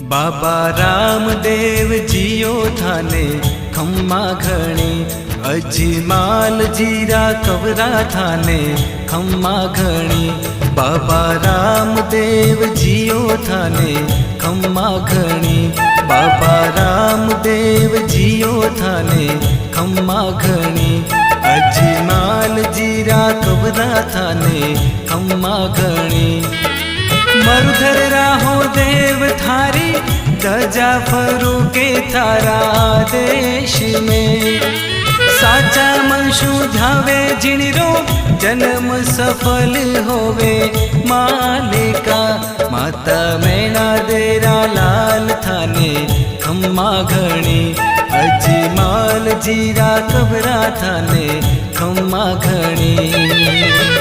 बाबा रामदेव जियो थाने खम्मा घणी, अजमाल जीरा कवरा थाने खम्मा घणी। बाबा रामदेव जियो थाने खम्मा घणी, बाबा रामदेव जियो थाने खम्मा घणी। अजमाल जीरा कवरा थाने खम्मा घणी। मरुधर राहो देव थारी, ध्वजा फरूके थारा देश में। साचा मनशु ध्यावे जिणरो, जन्म सफल होवे मालिका। माता मैना देरा लाल थाने खम्मा घणी, अजमाल जीरा कबरा थाने खम्मा घणी।